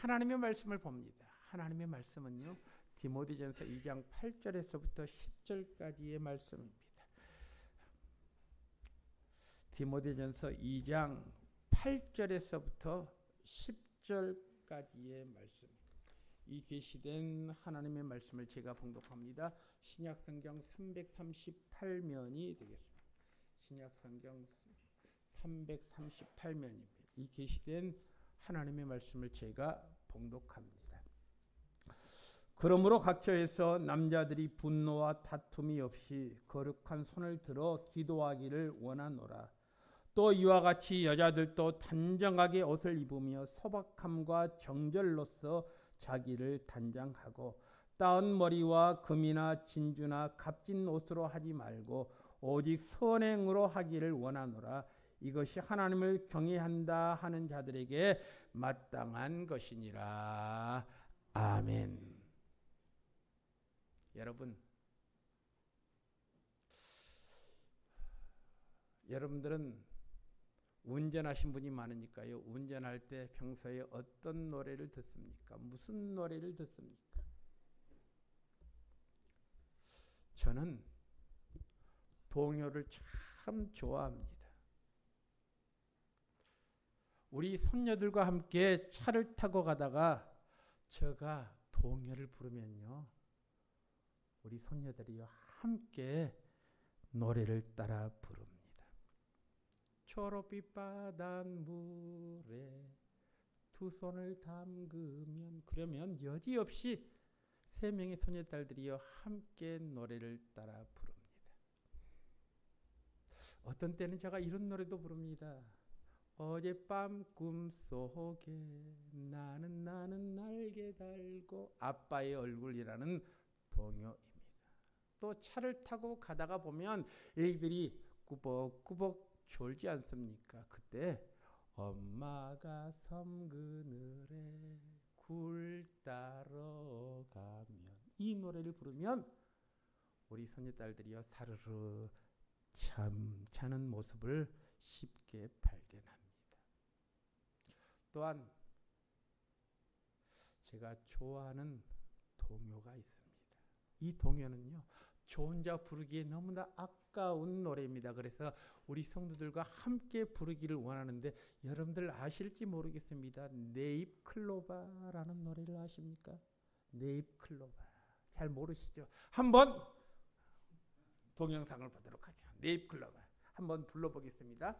하나님의 말씀을 봅니다. 하나님의 말씀은요, 디모데전서 2장 8절에서부터 10절까지의 말씀입니다. 디모데전서 2장 8절에서부터 10절까지의 말씀. 이 계시된 하나님의 말씀을 제가 봉독합니다. 신약성경 338면이 되겠습니다. 신약성경 338면입니다. 이 계시된 하나님의 말씀을 제가 봉독합니다. 그러므로 각처에서 남자들이 분노와 다툼이 없이 거룩한 손을 들어 기도하기를 원하노라. 또 이와 같이 여자들도 단정하게 옷을 입으며 소박함과 정절로서 자기를 단장하고 따은 머리와 금이나 진주나 값진 옷으로 하지 말고 오직 선행으로 하기를 원하노라. 이것이 하나님을 경외한다 하는 자들에게 마땅한 것이니라. 아멘. 여러분들은 운전하신 분이 많으니까요. 운전할 때 평소에 어떤 노래를 듣습니까? 무슨 노래를 듣습니까? 저는 동요를 참 좋아합니다. 우리 손녀들과 함께 차를 타고 가다가 제가 동요를 부르면요, 우리 손녀들이요 함께 노래를 따라 부릅니다. 초록빛 바닷물에 두 손을 담그면, 그러면 여지없이 세 명의 소녀딸들이요 함께 노래를 따라 부릅니다. 어떤 때는 제가 이런 노래도 부릅니다. 어젯밤 꿈속에 나는 날개 달고, 아빠의 얼굴이라는 동요입니다. 또 차를 타고 가다가 보면 애들이 꾸벅꾸벅 졸지 않습니까? 그때 엄마가 섬 그늘에 굴 따러 가면, 이 노래를 부르면 우리 손녀딸들이요 사르르 잠자는 모습을 쉽게 발견합니다. 또한 제가 좋아하는 동요가 있습니다. 이 동요는요, 저 혼자 부르기에 너무나 아까운 노래입니다. 그래서 우리 성도들과 함께 부르기를 원하는데, 여러분들 아실지 모르겠습니다. 네잎클로바라는 노래를 아십니까? 네잎클로바. 잘 모르시죠? 한번 동영상을 보도록 하죠. 네잎클로바 한번 불러보겠습니다.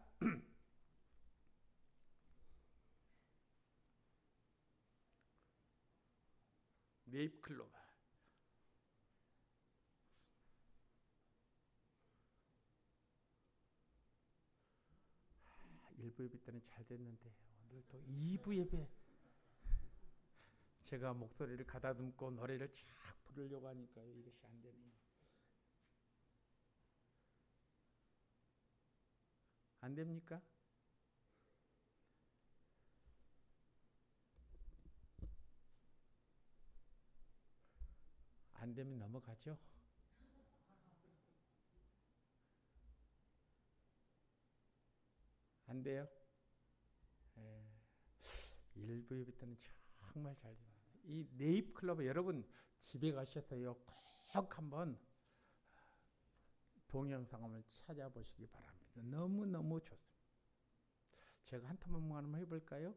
네잎클로바. 일부 예배 때는 잘 됐는데 오늘 또 2부 예배, 제가 목소리를 가다듬고 노래를 쫙 부르려고 하니까요, 이것이 안 되네요. 안 됩니까? 안 되면 넘어가죠. 안 돼요? 일부 예배 때는 정말 잘 돼요. 이 네잎클로바, 여러분 집에 가셔서요 꼭 한번 동영상을 찾아보시기 바랍니다. 너무너무 좋습니다. 제가 한 텀만 한번 해볼까요?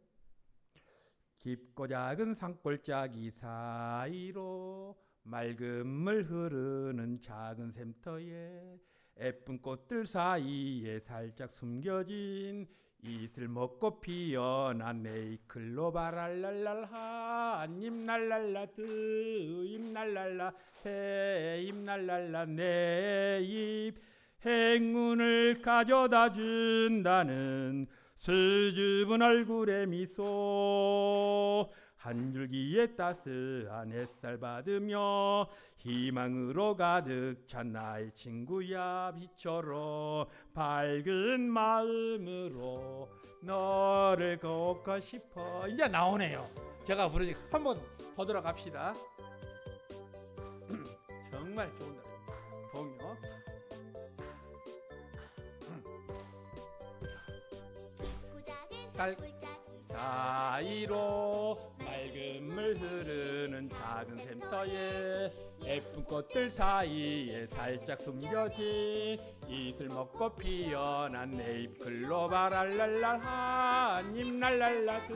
깊고 작은 산골짜기 사이로 맑은 물 흐르는 작은 샘터에 예쁜 꽃들 사이에 살짝 숨겨진 이슬 먹고 피어난 네잎클로바. 랄랄랄 한잎 날랄라 두잎 날랄라 세잎 날랄라 네잎, 행운을 가져다 준다는 수줍은 얼굴의 미소, 한 줄기의 따스한 햇살 받으며 희망으로 가득 찬 나의 친구야. 빛처럼 밝은 마음으로 너를 걷고 싶어. 이제 나오네요. 제가 부르니 한번 보도록 합시다. 정말 좋은 노래입니다. 동요. 사이로 맑은 물 흐르는 작은 샘터에 예쁜 꽃들 사이에 살짝 숨겨진 이슬 먹고 피어난 내 잎 클로바 랄랄랄 한잎 날랄라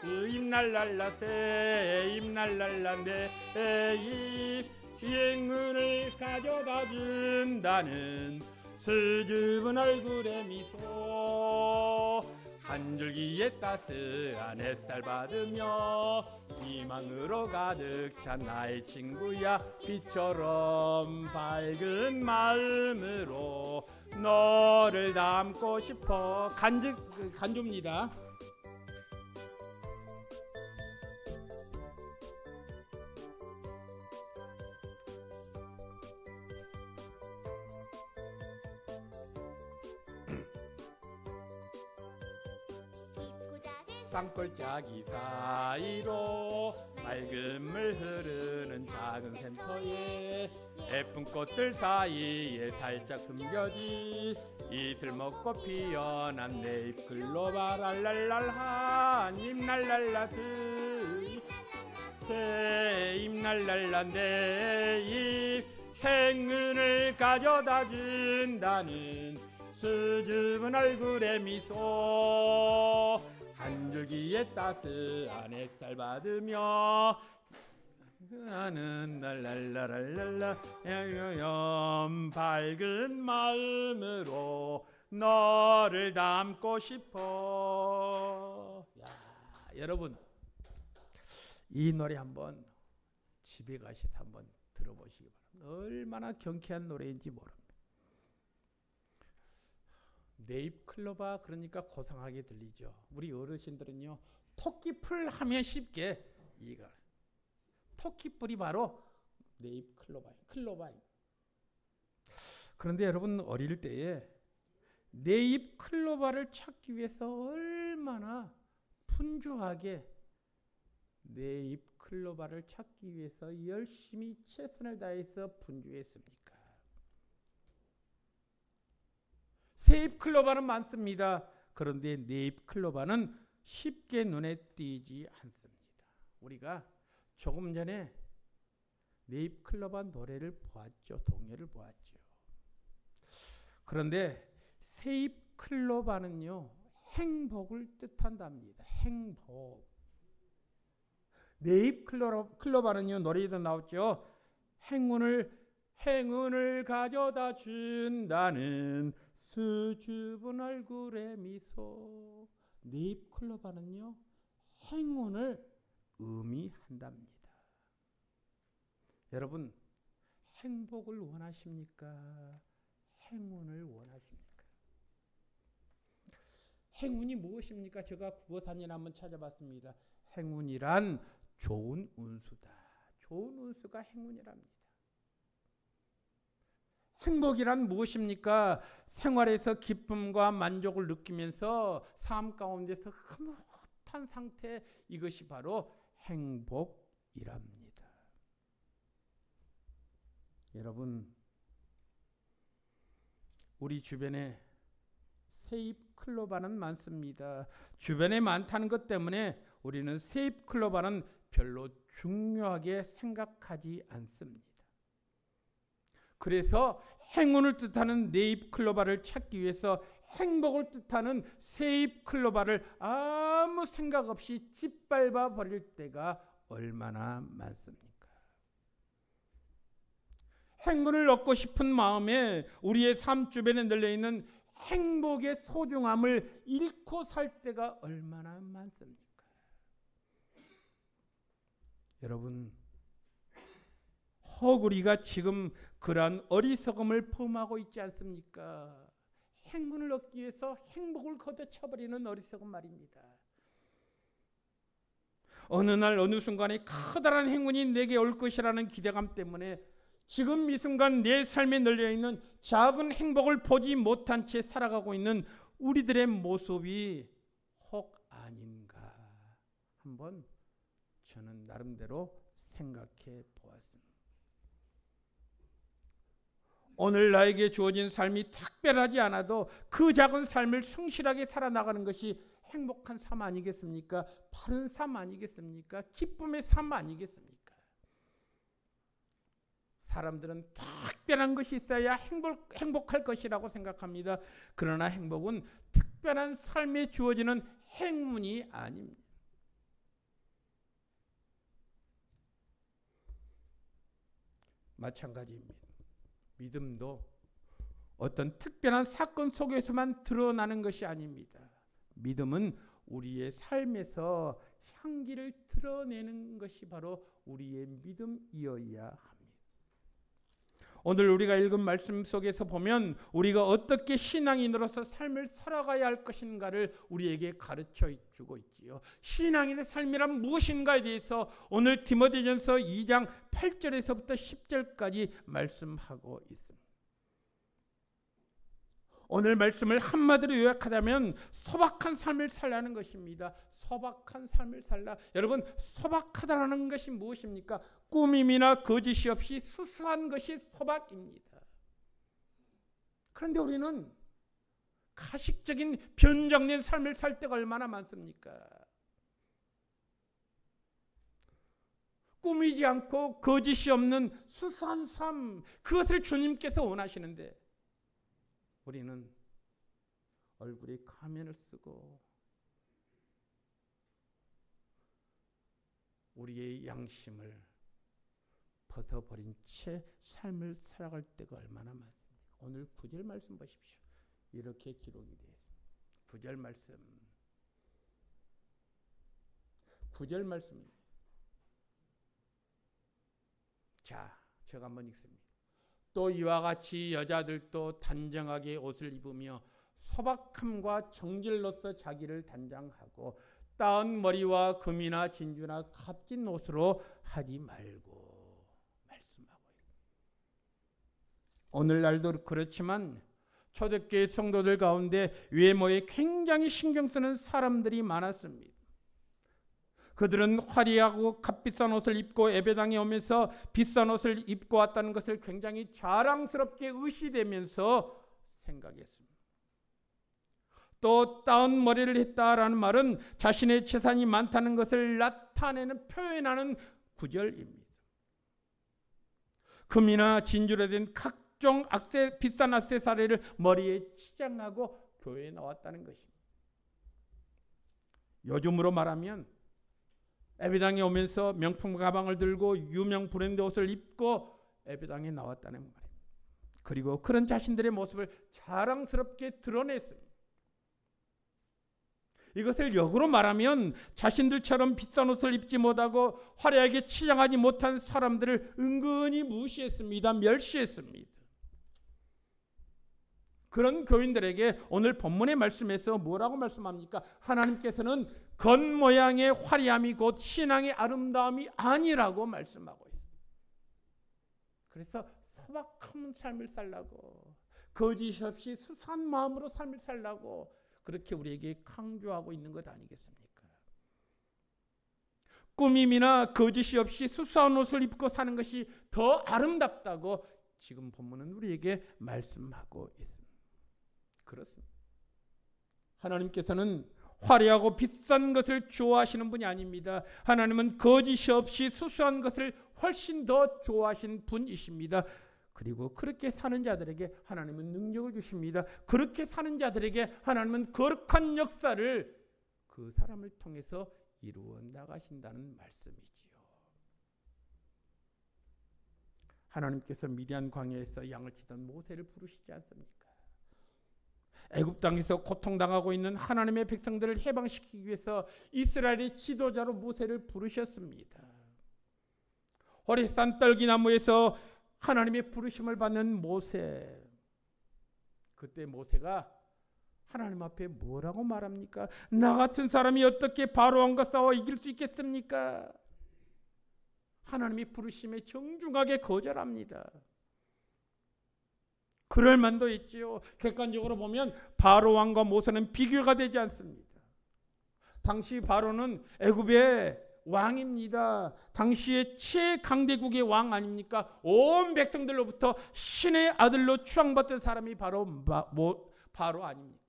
두잎 날랄라 세잎 날랄라 내잎 행운을 가져다 준다는 수줍은 얼굴의 미소 한 줄기의 따스한 햇살 받으며 희망으로 가득 찬 나의 친구야 빛처럼 밝은 마음으로 너를 닮고 싶어 간주입니다. 산골짜기 사이로 맑은 물 흐르는 작은 샘터에 예쁜 꽃들 사이에 살짝 숨겨진 이슬 먹고 피어난 내 잎 클로바 랄랄랄 한잎 날랄라 두잎 세잎 날랄라 내잎 행운을 가져다 준다는 수줍은 얼굴의 미소 한 줄기의 따스한 햇살 받으며 나는 랄랄라랄랄라 밝은 마음으로 너를 닮고 싶어. 야, 여러분 이 노래 한번 집에 가셔서 한번 들어보시기 바랍니다. 얼마나 경쾌한 노래인지 모릅니다. 내 잎 클로바 그러니까 고상하게 들리죠. 우리 어르신들은요 토끼풀 하면 쉽게 이해가. 토끼뿔이 바로 내 잎 클로바입니다. 그런데 여러분 어릴 때에 내 잎 클로바를 찾기 위해서 얼마나 분주하게 내 잎 클로바를 찾기 위해서 열심히 최선을 다해서 분주했습니까? 새 잎 클로바는 많습니다. 그런데 내 잎 클로바는 쉽게 눈에 띄지 않습니다. 우리가 조금 전에 내 잎 클로바 노래를 보았죠. 동요를 보았죠. 그런데 새 잎 클로바는요 행복을 뜻한답니다. 행복. 내 잎 클로바는요 노래에도 나왔죠. 행운을 가져다 준다는 수줍은 얼굴의 미소. 내 잎 클로바는요 행운을 의미한답니다. 여러분 행복을 원하십니까? 행운을 원하십니까? 행운이 무엇입니까? 제가 국어사전에 한번 찾아봤습니다. 행운이란 좋은 운수다. 좋은 운수가 행운이랍니다. 행복이란 무엇입니까? 생활에서 기쁨과 만족을 느끼면서 삶 가운데서 흐뭇한 상태, 이것이 바로 행복이랍니다. 여러분 우리 주변에 새 잎 클로바는 많습니다. 주변에 많다는 것 때문에 우리는 새 잎 클로바는 별로 중요하게 생각하지 않습니다. 그래서 행운을 뜻하는 내 잎 클로바를 찾기 위해서 행복을 뜻하는 새 잎 클로바를 아무 생각 없이 짓밟아 버릴 때가 얼마나 많습니까? 행운을 얻고 싶은 마음에 우리의 삶 주변에 널려있는 행복의 소중함을 잃고 살 때가 얼마나 많습니까? 여러분 혹 우리가 지금 그러한 어리석음을 범하고 있지 않습니까? 행운을 얻기 위해서 행복을 걷어쳐버리는 어리석음 말입니다. 어느 날 어느 순간에 커다란 행운이 내게 올 것이라는 기대감 때문에 지금 이 순간 내 삶에 널려있는 작은 행복을 보지 못한 채 살아가고 있는 우리들의 모습이 혹 아닌가 한번 저는 나름대로 생각해 보았습니다. 오늘 나에게 주어진 삶이 특별하지 않아도 그 작은 삶을 성실하게 살아나가는 것이 행복한 삶 아니겠습니까? 바른 삶 아니겠습니까? 기쁨의 삶 아니겠습니까? 사람들은 특별한 것이 있어야 행복할 것이라고 생각합니다. 그러나 행복은 특별한 삶에 주어지는 행운이 아닙니다. 마찬가지입니다. 믿음도 어떤 특별한 사건 속에서만 드러나는 것이 아닙니다. 믿음은 우리의 삶에서 향기를 드러내는 것이 바로 우리의 믿음이어야 합니다. 오늘 우리가 읽은 말씀 속에서 보면 우리가 어떻게 신앙인으로서 삶을 살아가야 할 것인가를 우리에게 가르쳐 주고 있지요. 신앙인의 삶이란 무엇인가에 대해서 오늘 디모데전서 2장 8절에서부터 10절까지 말씀하고 있습니다. 오늘 말씀을 한마디로 요약하자면 소박한 삶을 살라는 것입니다. 소박한 삶을 살라. 여러분, 소박하다는 것이 무엇입니까? 꾸밈이나 거짓이 없이 수수한 것이 소박입니다. 그런데 우리는 가식적인 변장된 삶을 살 때가 얼마나 많습니까? 꾸미지 않고 거짓이 없는 수수한 삶, 그것을 주님께서 원하시는데 우리는 얼굴에 가면을 쓰고 우리의 양심을 벗어버린 채 삶을 살아갈 때가 얼마나 많습니까? 오늘 9절 말씀 보십시오. 이렇게 기록이 되어 있습니다. 9절 말씀. 9절 말씀입니다. 자, 제가 한번 읽습니다. 또 이와 같이 여자들도 단정하게 옷을 입으며 소박함과 정질로서 자기를 단장하고 따은 머리와 금이나 진주나 값진 옷으로 하지 말고 말씀하고 있습니다. 오늘날도 그렇지만 초대교회 성도들 가운데 외모에 굉장히 신경 쓰는 사람들이 많았습니다. 그들은 화려하고 값비싼 옷을 입고 예배당에 오면서 비싼 옷을 입고 왔다는 것을 굉장히 자랑스럽게 의시되면서 생각했습니다. 또 따은 머리를 했다라는 말은 자신의 재산이 많다는 것을 나타내는 표현하는 구절입니다. 금이나 진주로 된 각종 비싼 액세서리를 머리에 치장하고 교회에 나왔다는 것입니다. 요즘으로 말하면 예배당에 오면서 명품 가방을 들고 유명 브랜드 옷을 입고 예배당에 나왔다는 말입니다. 그리고 그런 자신들의 모습을 자랑스럽게 드러냈습니다. 이것을 역으로 말하면 자신들처럼 비싼 옷을 입지 못하고 화려하게 치장하지 못한 사람들을 은근히 무시했습니다. 멸시했습니다. 그런 교인들에게 오늘 본문의 말씀에서 뭐라고 말씀합니까? 하나님께서는 겉모양의 화려함이 곧 신앙의 아름다움이 아니라고 말씀하고 있습니다. 그래서 소박한 삶을 살라고, 거짓 없이 수수한 마음으로 삶을 살라고 그렇게 우리에게 강조하고 있는 것 아니겠습니까? 꾸밈이나 거짓이 없이 수수한 옷을 입고 사는 것이 더 아름답다고 지금 본문은 우리에게 말씀하고 있습니다. 그렇습니다. 하나님께서는 화려하고 비싼 것을 좋아하시는 분이 아닙니다. 하나님은 거짓이 없이 수수한 것을 훨씬 더 좋아하시는 분이십니다. 그리고 그렇게 사는 자들에게 하나님은 능력을 주십니다. 그렇게 사는 자들에게 하나님은 거룩한 역사를 그 사람을 통해서 이루어 나가신다는 말씀이지요. 하나님께서 미디안 광야에서 양을 치던 모세를 부르시지 않습니까? 애굽 땅에서 고통당하고 있는 하나님의 백성들을 해방시키기 위해서 이스라엘의 지도자로 모세를 부르셨습니다. 호레산 떨기나무에서 하나님의 부르심을 받는 모세. 그때 모세가 하나님 앞에 뭐라고 말합니까? 나 같은 사람이 어떻게 바로왕과 싸워 이길 수 있겠습니까? 하나님의 부르심에 정중하게 거절합니다. 그럴 만도 있지요. 객관적으로 보면 바로왕과 모세는 비교가 되지 않습니다. 당시 바로는 애굽의 왕입니다. 당시의 최강대국의 왕 아닙니까? 온 백성들로부터 신의 아들로 추앙받던 사람이 바로 아닙니까?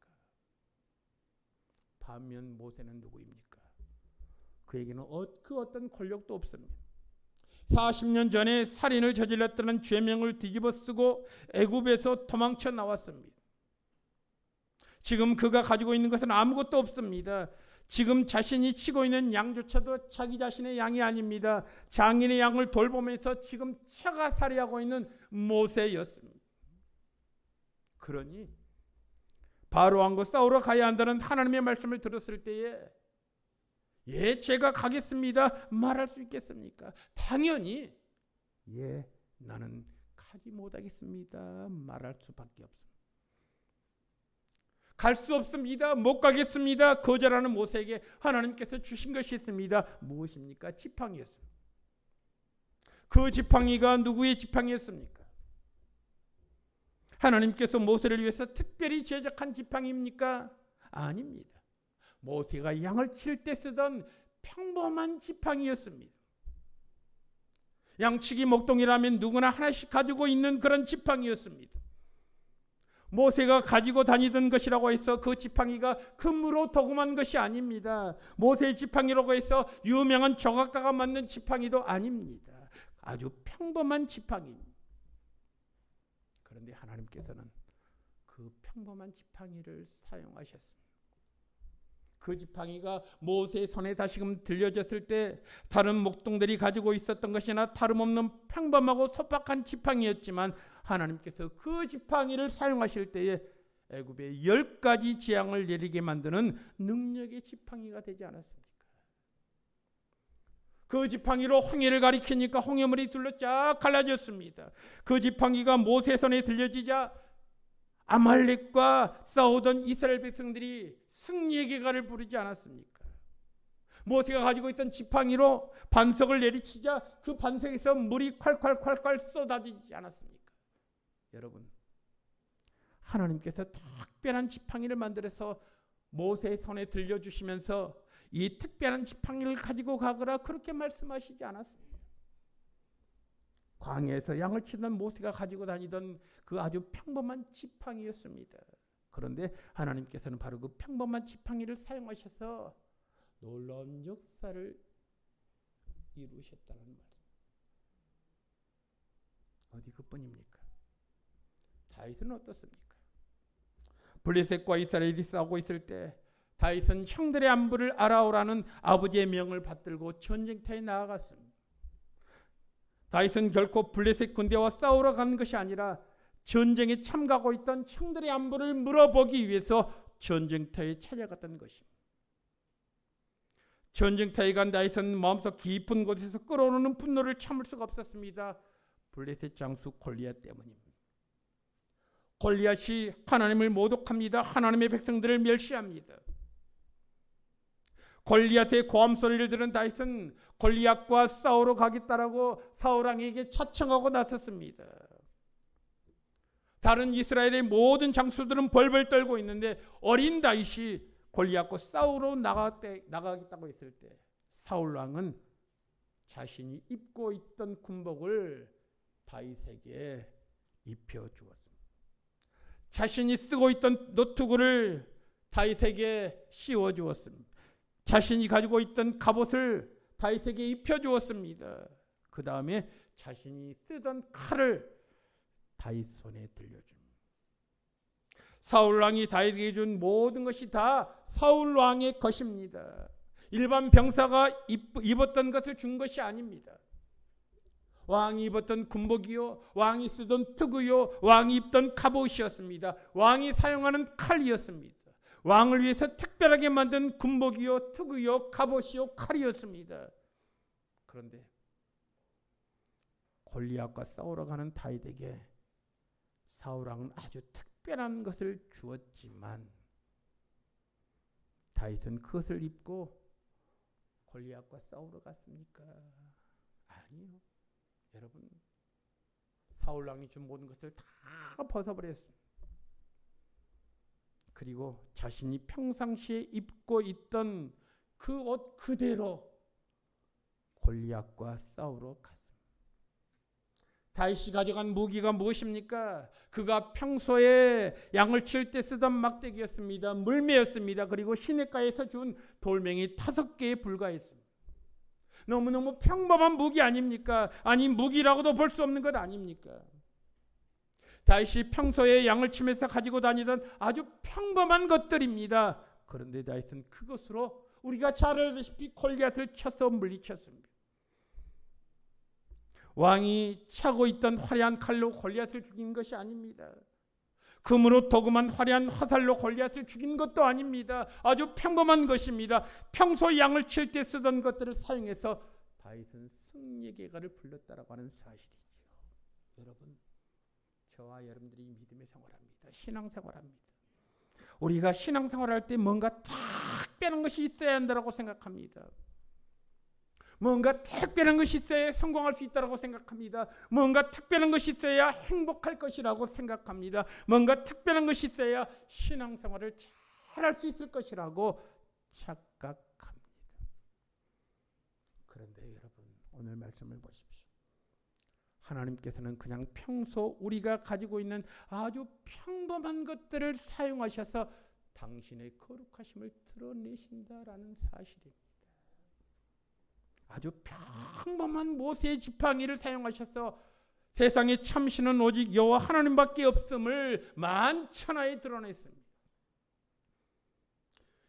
반면 모세는 누구입니까? 그에게는 그 어떤 권력도 없습니다. 40년 전에 살인을 저질렀다는 죄명을 뒤집어 쓰고 애굽에서 도망쳐 나왔습니다. 지금 그가 가지고 있는 것은 아무것도 없습니다. 지금 자신이 치고 있는 양조차도 자기 자신의 양이 아닙니다. 장인의 양을 돌보면서 지금 차가살이하고 있는 모세였습니다. 그러니 바로 왕과 싸우러 가야 한다는 하나님의 말씀을 들었을 때에 예, 제가 가겠습니다 말할 수 있겠습니까? 당연히 예, 나는 가지 못하겠습니다 말할 수밖에 없습니다. 갈 수 없습니다. 못 가겠습니다. 거절하는 모세에게 하나님께서 주신 것이 있습니다. 무엇입니까? 지팡이였습니다. 그 지팡이가 누구의 지팡이였습니까? 하나님께서 모세를 위해서 특별히 제작한 지팡이입니까? 아닙니다. 모세가 양을 칠 때 쓰던 평범한 지팡이였습니다. 양치기 목동이라면 누구나 하나씩 가지고 있는 그런 지팡이였습니다. 모세가 가지고 다니던 것이라고 해서 그 지팡이가 금으로 도금한 것이 아닙니다. 모세의 지팡이라고 해서 유명한 조각가가 만든 지팡이도 아닙니다. 아주 평범한 지팡이입니다. 그런데 하나님께서는 그 평범한 지팡이를 사용하셨습니다. 그 지팡이가 모세의 손에 다시금 들려졌을 때 다른 목동들이 가지고 있었던 것이나 다름없는 평범하고 소박한 지팡이였지만 하나님께서 그 지팡이를 사용하실 때에 애굽에 10가지 재앙을 내리게 만드는 능력의 지팡이가 되지 않았습니까? 그 지팡이로 홍해를 가리키니까 홍해물이 둘러 쫙 갈라졌습니다. 그 지팡이가 모세 손에 들려지자 아말렉과 싸우던 이스라엘 백성들이 승리의 개가를 부르지 않았습니까? 모세가 가지고 있던 지팡이로 반석을 내리치자 그 반석에서 물이 콸콸콸콸 쏟아지지 않았습니까? 여러분, 하나님께서 특별한 지팡이를 만들어서 모세의 손에 들려주시면서 이 특별한 지팡이를 가지고 가거라 그렇게 말씀하시지 않았습니다. 광야에서 양을 치던 모세가 가지고 다니던 그 아주 평범한 지팡이였습니다. 그런데 하나님께서는 바로 그 평범한 지팡이를 사용하셔서 놀라운 역사를 이루셨다는 말씀. 어디 그뿐입니까? 다윗은 어떻습니까? 블레셋과 이스라엘이 싸우고 있을 때 다윗은 형들의 안부를 알아오라는 아버지의 명을 받들고 전쟁터에 나아갔습니다. 다윗은 결코 블레셋 군대와 싸우러 간 것이 아니라 전쟁에 참가하고 있던 형들의 안부를 물어보기 위해서 전쟁터에 찾아갔던 것입니다. 전쟁터에 간 다윗은 마음속 깊은 곳에서 끓어오르는 분노를 참을 수가 없었습니다. 블레셋 장수 골리앗 때문입니다. 골리앗이 하나님을 모독합니다. 하나님의 백성들을 멸시합니다. 골리앗의 고함 소리를 들은 다윗은 골리앗과 싸우러 가겠다라고 사울 왕에게 차청하고 나섰습니다. 다른 이스라엘의 모든 장수들은 벌벌 떨고 있는데 어린 다윗이 골리앗과 싸우러 나가겠다고 했을 때 사울 왕은 자신이 입고 있던 군복을 다윗에게 입혀 주었습니다. 자신이 쓰고 있던 노트구를 다윗에게 씌워 주었습니다. 자신이 가지고 있던 갑옷을 다윗에게 입혀 주었습니다. 그 다음에 자신이 쓰던 칼을 다윗 손에 들려줍니다. 사울 왕이 다윗에게 준 모든 것이 다 사울 왕의 것입니다. 일반 병사가 입었던 것을 준 것이 아닙니다. 왕이 입었던 군복이요, 왕이 쓰던 투구요, 왕이 입던 갑옷이었습니다. 왕이 사용하는 칼이었습니다. 왕을 위해서 특별하게 만든 군복이요, 투구요, 갑옷이요, 칼이었습니다. 그런데 골리앗과 싸우러 가는 다윗에게 사울 왕은 아주 특별한 것을 주었지만 다윗은 그것을 입고 골리앗과 싸우러 갔습니까? 아니요. 여러분, 사울 왕이 준 모든 것을 다 벗어버렸습니다. 그리고 자신이 평상시에 입고 있던 그 옷 그대로 골리앗과 싸우러 갔습니다. 다윗이 가져간 무기가 무엇입니까? 그가 평소에 양을 칠 때 쓰던 막대기였습니다. 물매였습니다. 그리고 시냇가에서 준 돌멩이 5개에 불과했습니다. 너무너무 평범한 무기 아닙니까? 아니, 무기라고도 볼 수 없는 것 아닙니까? 다윗이 평소에 양을 치면서 가지고 다니던 아주 평범한 것들입니다. 그런데 다윗은 그것으로 우리가 잘 알다시피 골리앗을 쳐서 물리쳤습니다. 왕이 차고 있던 화려한 칼로 골리앗을 죽인 것이 아닙니다. 금으로 도금한 화려한 화살로 골리앗을 죽인 것도 아닙니다. 아주 평범한 것입니다. 평소 양을 칠 때 쓰던 것들을 사용해서 다윗은 승리의 계가를 불렀다라고 하는 사실이죠. 여러분, 저와 여러분들이 믿음의 생활합니다. 신앙생활합니다. 우리가 신앙생활할 때 뭔가 특별한 것이 있어야 한다고 생각합니다. 뭔가 특별한 것이 있어야 성공할 수 있다고 생각합니다. 뭔가 특별한 것이 있어야 행복할 것이라고 생각합니다. 뭔가 특별한 것이 있어야 신앙생활을 잘할 수 있을 것이라고 착각합니다. 그런데 여러분, 오늘 말씀을 보십시오. 하나님께서는 그냥 평소 우리가 가지고 있는 아주 평범한 것들을 사용하셔서 당신의 거룩하심을 드러내신다라는 사실입니다. 아주 평범한 모세의 지팡이를 사용하셔서 세상의 참신은 오직 여호와 하나님밖에 없음을 만천하에 드러냈습니다.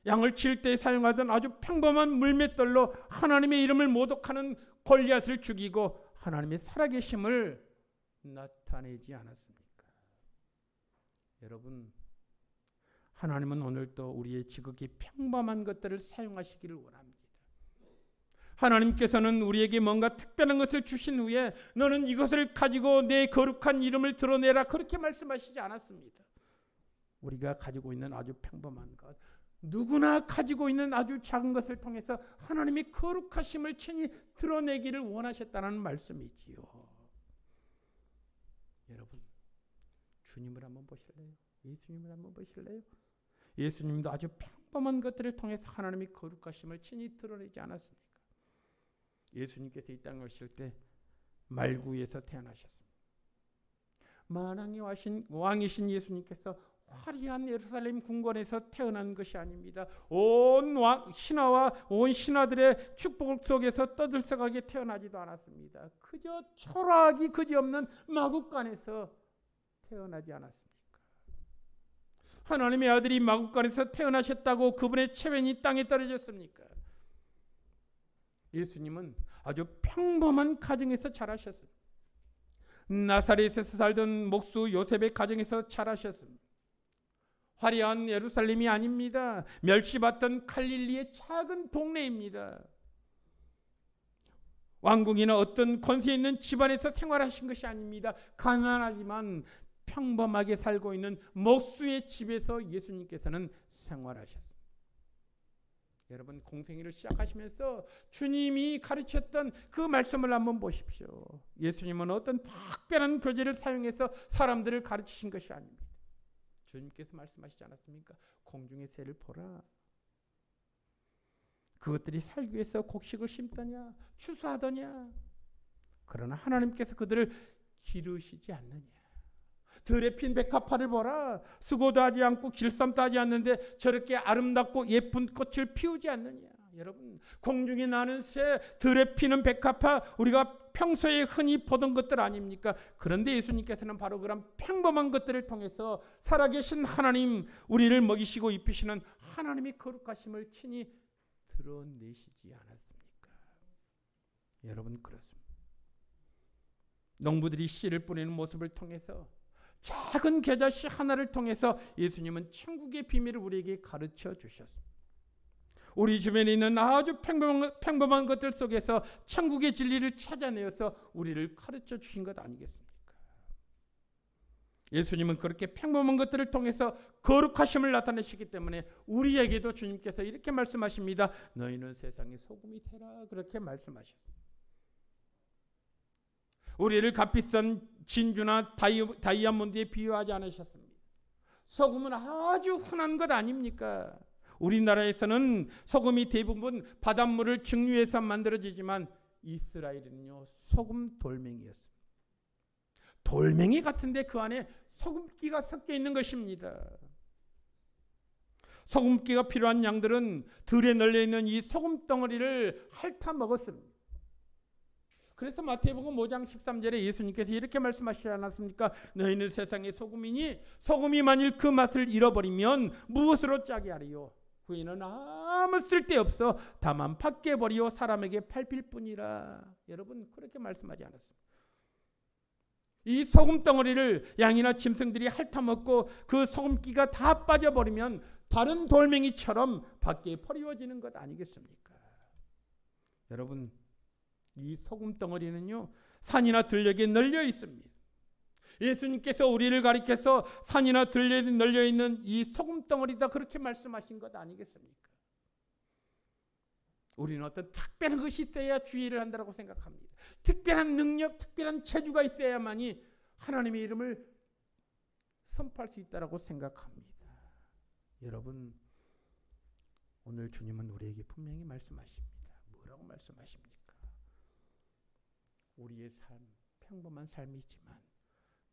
양을 칠 때 사용하던 아주 평범한 물맷돌로 하나님의 이름을 모독하는 골리앗을 죽이고 하나님의 살아계심을 나타내지 않았습니까? 여러분, 하나님은 오늘도 우리의 지극히 평범한 것들을 사용하시기를 원합니다. 하나님께서는 우리에게 뭔가 특별한 것을 주신 후에 너는 이것을 가지고 내 거룩한 이름을 드러내라, 그렇게 말씀하시지 않았습니다. 우리가 가지고 있는 아주 평범한 것, 누구나 가지고 있는 아주 작은 것을 통해서 하나님의 거룩하심을 친히 드러내기를 원하셨다는 말씀이지요. 여러분, 주님을 한번 보실래요? 예수님을 한번 보실래요? 예수님도 아주 평범한 것들을 통해서 하나님의 거룩하심을 친히 드러내지 않았습니까? 예수님께서 이 땅에 오실 때 말구에서 태어나셨습니다. 만왕의 왕이신 예수님께서 화려한 예루살렘 궁궐에서 태어난 것이 아닙니다. 온 신하와 온 신하들의 축복 속에서 떠들썩하게 태어나지도 않았습니다. 그저 초라하기 그지없는 마구간에서 태어나지 않았습니까? 하나님의 아들이 마구간에서 태어나셨다고 그분의 체면이 땅에 떨어졌습니까? 예수님은 아주 평범한 가정에서 자라셨습니다. 나사렛에서 살던 목수 요셉의 가정에서 자라셨습니다. 화려한 예루살렘이 아닙니다. 멸시받던 갈릴리의 작은 동네입니다. 왕궁이나 어떤 권세 있는 집안에서 생활하신 것이 아닙니다. 가난하지만 평범하게 살고 있는 목수의 집에서 예수님께서는 생활하셨습니다. 여러분, 공생애를 시작하시면서 주님이 가르쳤던 그 말씀을 한번 보십시오. 예수님은 어떤 특별한 교재를 사용해서 사람들을 가르치신 것이 아닙니다. 주님께서 말씀하시지 않았습니까? 공중의 새를 보라. 그것들이 살기 위해서 곡식을 심더냐, 추수하더냐. 그러나 하나님께서 그들을 기르시지 않느냐. 들에 핀 백합화를 보라. 수고도 하지 않고 길쌈도 하지 않는데 저렇게 아름답고 예쁜 꽃을 피우지 않느냐. 여러분, 공중에 나는 새, 들에 피는 백합화, 우리가 평소에 흔히 보던 것들 아닙니까? 그런데 예수님께서는 바로 그런 평범한 것들을 통해서 살아계신 하나님, 우리를 먹이시고 입히시는 하나님의 거룩하심을 친히 드러내시지 않았습니까? 여러분, 그렇습니다. 농부들이 씨를 뿌리는 모습을 통해서, 작은 겨자씨 하나를 통해서 예수님은 천국의 비밀을 우리에게 가르쳐 주셨습니다. 우리 주변에 있는 아주 평범한 것들 속에서 천국의 진리를 찾아내어서 우리를 가르쳐 주신 것 아니겠습니까? 예수님은 그렇게 평범한 것들을 통해서 거룩하심을 나타내시기 때문에 우리에게도 주님께서 이렇게 말씀하십니다. 너희는 세상의 소금이 되라, 그렇게 말씀하셨습니다. 우리를 값비싼 진주나 다이아몬드에 비유하지 않으셨습니다. 소금은 아주 흔한 것 아닙니까? 우리나라에서는 소금이 대부분 바닷물을 증류해서 만들어지지만 이스라엘은요 소금 돌멩이였습니다. 돌멩이 같은데 그 안에 소금기가 섞여 있는 것입니다. 소금기가 필요한 양들은 들에 널려 있는 이 소금 덩어리를 핥아 먹었습니다. 그래서 마태복음 5장 13절에 예수님께서 이렇게 말씀하시지 않았습니까? 너희는 세상의 소금이니 소금이 만일 그 맛을 잃어버리면 무엇으로 짜게 하리요? 후에는 아무 쓸데없어 다만 밖에 버리어 사람에게 팔필 뿐이라. 여러분 그렇게 말씀하지 않았습니다. 이 소금 덩어리를 양이나 짐승들이 핥아먹고 그 소금기가 다 빠져버리면 다른 돌멩이처럼 밖에 버리워지는 것 아니겠습니까? 여러분 이 소금 덩어리는요 산이나 들녘에 널려 있습니다. 예수님께서 우리를 가리켜서 산이나 들녘에 널려 있는 이 소금 덩어리다 그렇게 말씀하신 것 아니겠습니까? 우리는 어떤 특별한 것이 있어야 주의를 한다고 생각합니다. 특별한 능력, 특별한 재주가 있어야만이 하나님의 이름을 선포할 수 있다고 생각합니다. 여러분 오늘 주님은 우리에게 분명히 말씀하십니다. 뭐라고 말씀하십니까? 우리의 삶, 평범한 삶이지만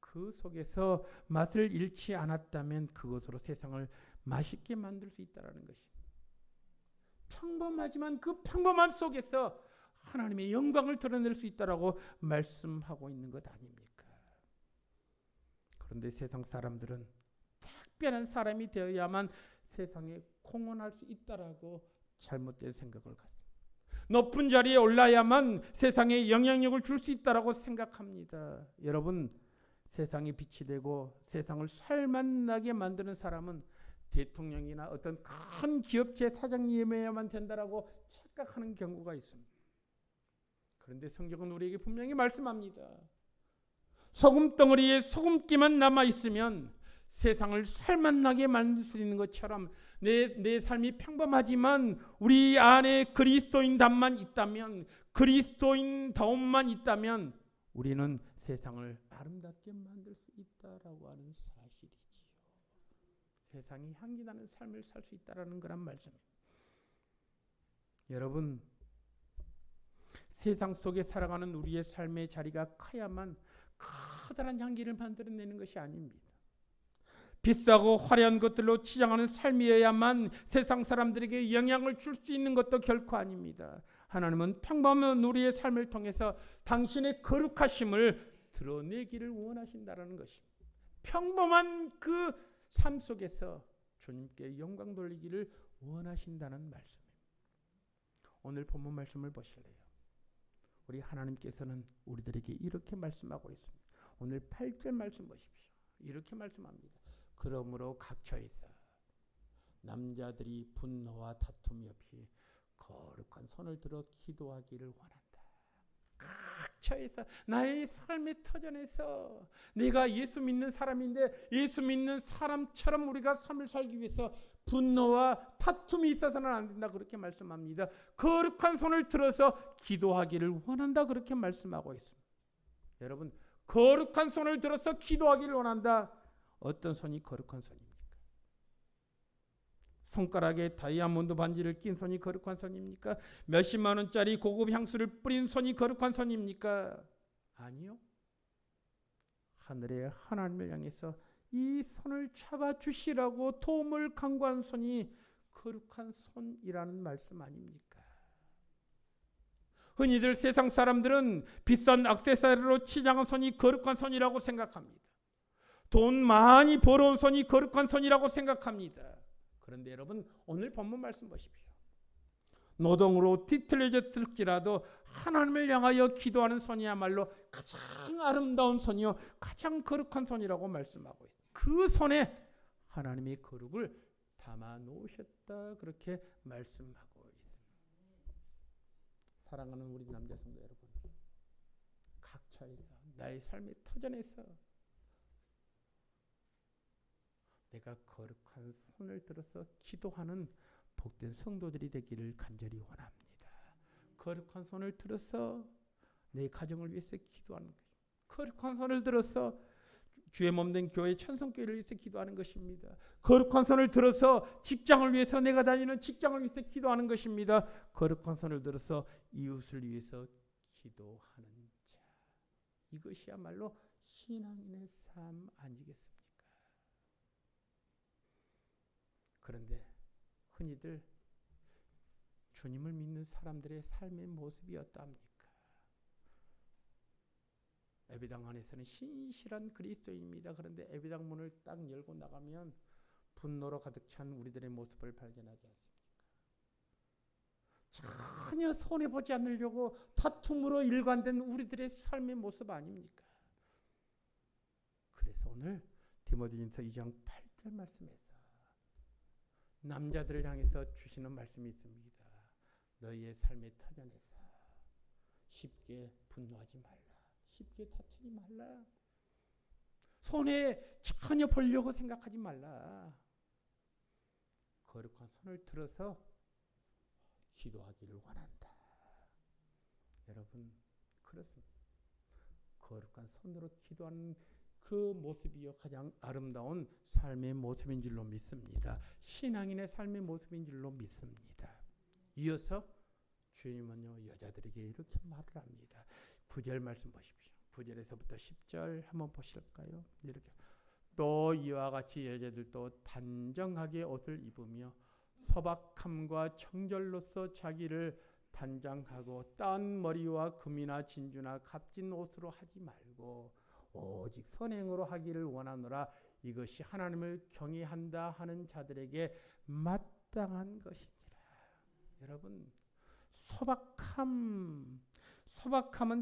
그 속에서 맛을 잃지 않았다면 그것으로 세상을 맛있게 만들 수 있다는 것입니다. 평범하지만 그 평범한 속에서 하나님의 영광을 드러낼 수 있다라고 말씀하고 있는 것 아닙니까? 그런데 세상 사람들은 특별한 사람이 되어야만 세상에 공헌할 수 있다라고 잘못된 생각을 갖습니다. 높은 자리에 올라야만 세상에 영향력을 줄 수 있다라고 생각합니다. 여러분 세상에 빛이 되고 세상을 살만나게 만드는 사람은 대통령이나 어떤 큰 기업체 사장님이어야만 된다라고 착각하는 경우가 있습니다. 그런데 성경은 우리에게 분명히 말씀합니다. 소금 덩어리에 소금기만 남아있으면 세상을 살만나게 만들 수 있는 것처럼 내 삶이 평범하지만 우리 안에 그리스도인담만 있다면, 그리스도인다움만 있다면 우리는 세상을 아름답게 만들 수 있다라고 하는 사실이지요. 세상이 향기나는 삶을 살 수 있다라는 거란 말씀입니다. 여러분 세상 속에 살아가는 우리의 삶의 자리가 커야만 커다란 향기를 만들어내는 것이 아닙니다. 비싸고 화려한 것들로 치장하는 삶이어야만 세상 사람들에게 영향을 줄 수 있는 것도 결코 아닙니다. 하나님은 평범한 우리의 삶을 통해서 당신의 거룩하심을 드러내기를 원하신다는 것입니다. 평범한 그 삶 속에서 주님께 영광 돌리기를 원하신다는 말씀입니다. 오늘 본문 말씀을 보실래요? 우리 하나님께서는 우리들에게 이렇게 말씀하고 있습니다. 오늘 8절 말씀 보십시오. 이렇게 말씀합니다. 그러므로 각처에서 남자들이 분노와 다툼이 없이 거룩한 손을 들어 기도하기를 원한다. 각처에서 나의 삶의 터전에서 내가 예수 믿는 사람인데 예수 믿는 사람처럼 우리가 삶을 살기 위해서 분노와 다툼이 있어서는 안 된다 그렇게 말씀합니다. 거룩한 손을 들어서 기도하기를 원한다 그렇게 말씀하고 있습니다. 여러분 거룩한 손을 들어서 기도하기를 원한다. 어떤 손이 거룩한 손입니까? 손가락에 다이아몬드 반지를 낀 손이 거룩한 손입니까? 몇십만 원짜리 고급 향수를 뿌린 손이 거룩한 손입니까? 아니요. 하늘의 하나님을 향해서 이 손을 잡아주시라고 도움을 간구한 손이 거룩한 손이라는 말씀 아닙니까? 흔히들 세상 사람들은 비싼 액세서리로 치장한 손이 거룩한 손이라고 생각합니다. 돈 많이 벌어온 손이 거룩한 손이라고 생각합니다. 그런데 여러분 오늘 본문 말씀 보십시오. 노동으로 뒤틀려졌을지라도 하나님을 향하여 기도하는 손이야말로 가장 아름다운 손이요 가장 거룩한 손이라고 말씀하고 있습니다. 그 손에 하나님의 거룩을 담아 놓으셨다 그렇게 말씀하고 있습니다. 사랑하는 우리 남자 성도 여러분, 각처에서 나의 삶의 터전에서 내가 거룩한 손을 들어서 기도하는 복된 성도들이 되기를 간절히 원합니다. 거룩한 손을 들어서 내 가정을 위해서 기도하는 것입니다. 거룩한 손을 들어서 주의 몸된 교회 천성교회를 위해서 기도하는 것입니다. 거룩한 손을 들어서 직장을 위해서 내가 다니는 직장을 위해서 기도하는 것입니다. 거룩한 손을 들어서 이웃을 위해서 기도하는 자. 이것이야말로 신앙인의 삶 아니겠습니까? 그런데 흔히들 주님을 믿는 사람들의 삶의 모습이 어떠합니까? 예배당 안에서는 신실한 그리스도인입니다. 그런데 예배당 문을 딱 열고 나가면 분노로 가득 찬 우리들의 모습을 발견하지 않습니까? 전혀 손해보지 않으려고 다툼으로 일관된 우리들의 삶의 모습 아닙니까? 그래서 오늘 디모데전서 2장 8절 말씀에서 남자들을 향해서 주시는 말씀이 있습니다. 너희의 삶의 터전에서 쉽게 분노하지 말라. 쉽게 다투지 말라. 손해 전혀 보려고 생각하지 말라. 거룩한 손을 들어서 기도하기를 원한다. 여러분, 그렇습니다. 거룩한 손으로 기도하는 그 모습이요 가장 아름다운 삶의 모습인 줄로 믿습니다. 신앙인의 삶의 모습인 줄로 믿습니다. 이어서 주님은요 여자들에게 이렇게 말을 합니다. 9절 말씀 보십시오. 9절에서부터 10절 한번 보실까요? 이렇게 또 이와 같이 여자들도 단정하게 옷을 입으며 소박함과 청결로서 자기를 단장하고 딴 머리와 금이나 진주나 값진 옷으로 하지 말고 오직 선행으로 하기를 원하노라. 이것이 하나님을 경외한다 하는 자들에게 마땅한 것이니라. 여러분, 소박함은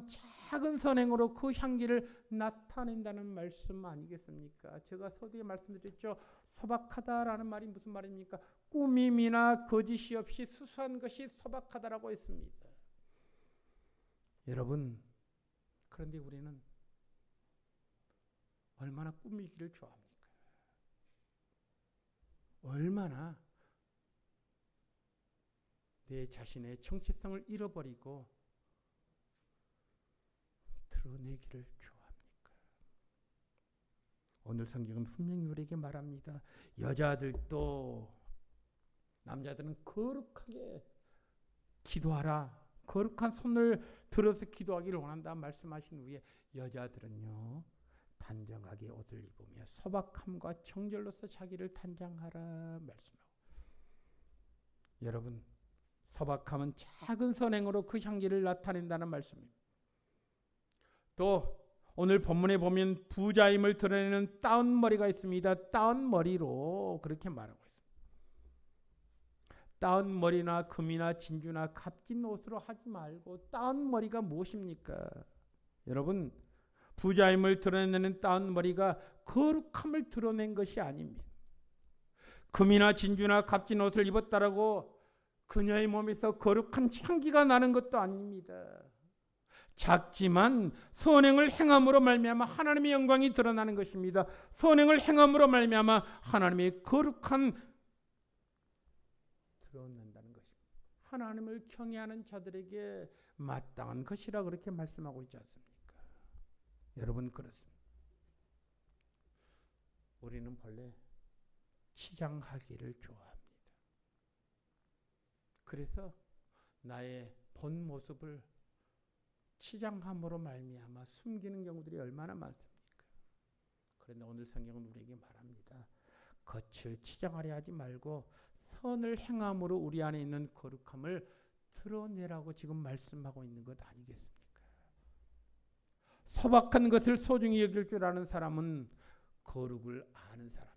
작은 선행으로 그 향기를 나타낸다는 말씀 아니겠습니까? 제가 서두에 말씀드렸죠. 소박하다라는 말이 무슨 말입니까? 꾸밈이나 거짓이 없이 수수한 것이 소박하다라고 했습니다. 여러분, 그런데 우리는 얼마나 꾸미기를 좋아합니까? 얼마나 내 자신의 정체성을 잃어버리고 드러내기를 좋아합니까? 오늘 성경은 분명히 우리에게 말합니다. 여자들도 남자들은 거룩하게 기도하라. 거룩한 손을 들어서 기도하기를 원한다 말씀하신 후에 여자들은요 단정하게 옷을 입으며 소박함과 정절로서 자기를 단장하라 말씀하고, 여러분 소박함은 작은 선행으로 그 향기를 나타낸다는 말씀입니다. 또 오늘 본문에 보면 부자임을 드러내는 따은 머리가 있습니다. 따은 머리로 그렇게 말하고 있습니다. 따은 머리나 금이나 진주나 값진 옷으로 하지 말고, 따은 머리가 무엇입니까? 여러분, 부자임을 드러내는 따은 머리가 거룩함을 드러낸 것이 아닙니다. 금이나 진주나 값진 옷을 입었다라고 그녀의 몸에서 거룩한 향기가 나는 것도 아닙니다. 작지만 선행을 행함으로 말미암아 하나님의 영광이 드러나는 것입니다. 선행을 행함으로 말미암아 하나님의 거룩한 드러난다는 것입니다. 하나님을 경외하는 자들에게 마땅한 것이라 그렇게 말씀하고 있지 않습니까? 여러분, 그렇습니다. 우리는 본래 치장하기를 좋아합니다. 그래서 나의 본 모습을 치장함으로 말미암아 숨기는 경우들이 얼마나 많습니까? 그런데 오늘 성경은 우리에게 말합니다. 겉을 치장하려 하지 말고 선을 행함으로 우리 안에 있는 거룩함을 드러내라고 지금 말씀하고 있는 것 아니겠습니까? 소박한 것을 소중히 여길 줄 아는 사람은 거룩을 아는 사람.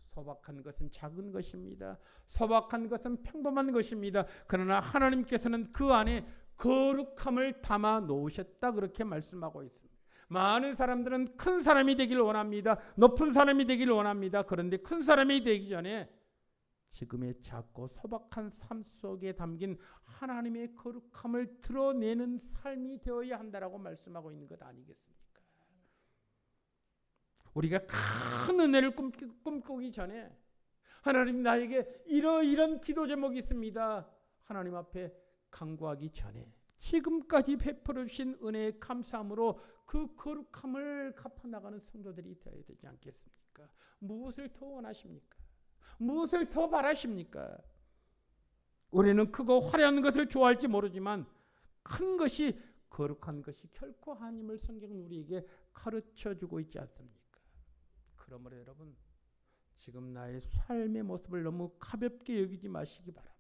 소박한 것은 작은 것입니다. 소박한 것은 평범한 것입니다. 그러나 하나님께서는 그 안에 거룩함을 담아 놓으셨다 그렇게 말씀하고 있습니다. 많은 사람들은 큰 사람이 되기를 원합니다. 높은 사람이 되기를 원합니다. 그런데 큰 사람이 되기 전에 지금의 작고 소박한 삶 속에 담긴 하나님의 거룩함을 드러내는 삶이 되어야 한다라고 말씀하고 있는 것 아니겠습니까? 우리가 큰 은혜를 꿈꾸기 전에 하나님 나에게 이런 기도 제목이 있습니다. 하나님 앞에 간구하기 전에 지금까지 베풀어 주신 은혜의 감사함으로 그 거룩함을 갚아나가는 성도들이 되어야 되지 않겠습니까? 무엇을 더 원하십니까? 무엇을 더 바라십니까? 우리는 크고 화려한 것을 좋아할지 모르지만 큰 것이 거룩한 것이 결코 아님을 성경은 우리에게 가르쳐주고 있지 않습니까? 그러므로 여러분 지금 나의 삶의 모습을 너무 가볍게 여기지 마시기 바랍니다.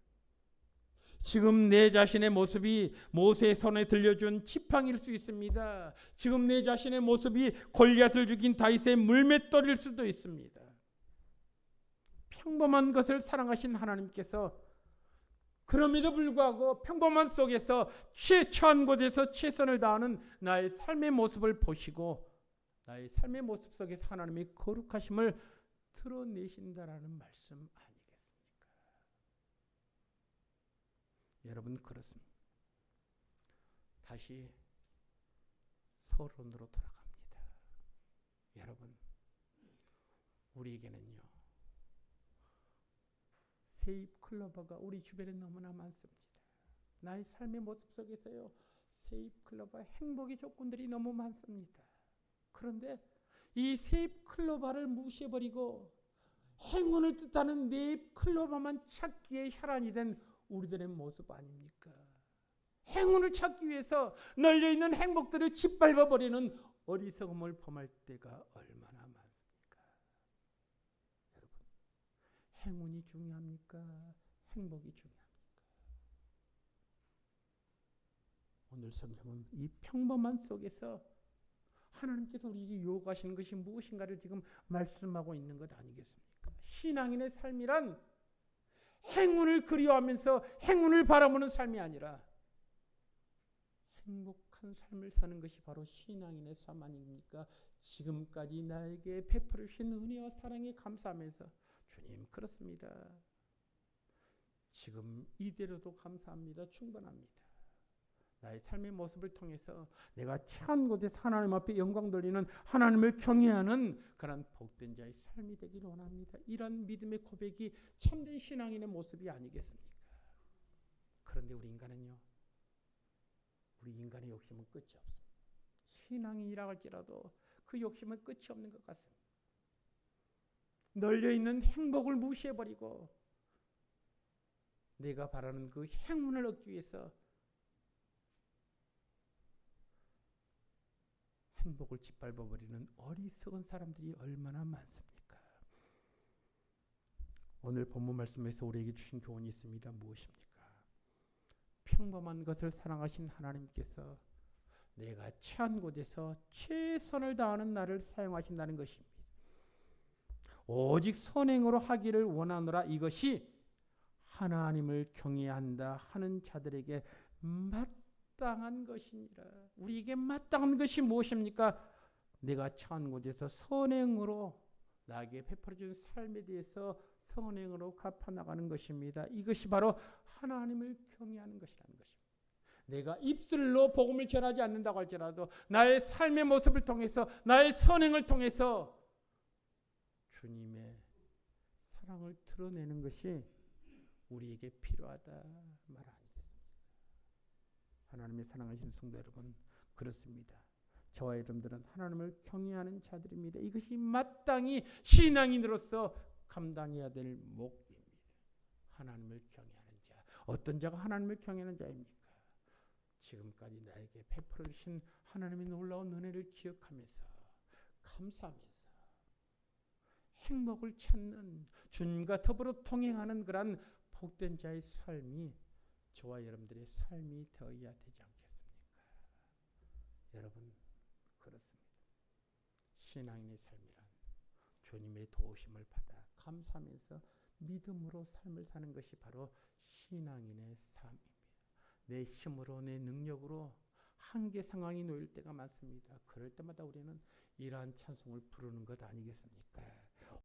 지금 내 자신의 모습이 모세의 손에 들려준 지팡이일 수 있습니다. 지금 내 자신의 모습이 골리앗을 죽인 다윗의 물맷돌일 수도 있습니다. 평범한 것을 사랑하신 하나님께서 그럼에도 불구하고 평범한 속에서 처한 곳에서 최선을 다하는 나의 삶의 모습을 보시고 나의 삶의 모습 속에서 하나님의 거룩하심을 드러내신다라는 말씀 아니겠습니까? 여러분 그렇습니다. 다시 서론으로 돌아갑니다. 여러분 우리에게는요 세입 클로버가 우리 주변에 너무나 많습니다. 나의 삶의 모습 속에서요 세입 클로버 행복의 조건들이 너무 많습니다. 그런데 이 세입 클로버를 무시해버리고 행운을 뜻하는 네잎 클로버만 찾기에 혈안이 된 우리들의 모습 아닙니까? 행운을 찾기 위해서 널려있는 행복들을 짓밟아버리는 어리석음을 범할 때가 얼마나 많습니까? 여러분 행운이 중요합니까? 행복이 중요합니까? 오늘 성경은 이 평범한 속에서 하나님께서 우리에게 요구하시는 것이 무엇인가를 지금 말씀하고 있는 것 아니겠습니까? 신앙인의 삶이란 행운을 그리워하면서 행운을 바라보는 삶이 아니라 행복한 삶을 사는 것이 바로 신앙인의 삶 아닙니까? 지금까지 나에게 베풀어 주신 은혜와 사랑에 감사하면서 주님 그렇습니다. 지금 이대로도 감사합니다. 충분합니다. 나의 삶의 모습을 통해서 내가 처한 곳에서 하나님 앞에 영광 돌리는 하나님을 경외하는 그런 복된 자의 삶이 되기를 원합니다. 이런 믿음의 고백이 참된 신앙인의 모습이 아니겠습니까? 그런데 우리 인간은요. 우리 인간의 욕심은 끝이 없습니다. 신앙인이라 할지라도 그 욕심은 끝이 없는 것 같습니다. 널려있는 행복을 무시해버리고 내가 바라는 그 행운을 얻기 위해서 행복을 짓밟아버리는 어리석은 사람들이 얼마나 많습니까? 오늘 본문 말씀에서 우리에게 주신 교훈이 있습니다. 무엇입니까? 평범한 것을 사랑하신 하나님께서 내가 처한 곳에서 최선을 다하는 나를 사용하신다는 것입니다. 오직 선행으로 하기를 원하노라. 이것이 하나님을 경외한다 하는 자들에게 마땅한 것이니라. 우리에게 마땅한 것이 무엇입니까? 내가 처한 곳에서 선행으로 나에게 베풀어준 삶에 대해서 선행으로 갚아나가는 것입니다. 이것이 바로 하나님을 경외하는 것이라는 것입니다. 내가 입술로 복음을 전하지 않는다고 할지라도 나의 삶의 모습을 통해서 나의 선행을 통해서 주님의 사랑을 드러내는 것이 우리에게 필요하다 말 아니겠습니까? 하나님의 사랑하신 성도 여러분 그렇습니다. 저와 여러분들은 하나님을 경외하는 자들입니다. 이것이 마땅히 신앙인으로서 감당해야 될 몫입니다. 하나님을 경외하는 자. 어떤 자가 하나님을 경외하는 자입니까? 지금까지 나에게 베풀어 주신 하나님의 놀라운 은혜를 기억하면서 감사하면서 행복을 찾는 주님과 더불어 동행하는 그런 복된 자의 삶이 저와 여러분들의 삶이 되어야 되지 않겠습니까? 여러분 그렇습니다. 신앙인의 삶이란 주님의 도우심을 받아 감사하면서 믿음으로 삶을 사는 것이 바로 신앙인의 삶입니다. 내 힘으로 내 능력으로 한계 상황이 놓일 때가 많습니다. 그럴 때마다 우리는 이러한 찬송을 부르는 것 아니겠습니까?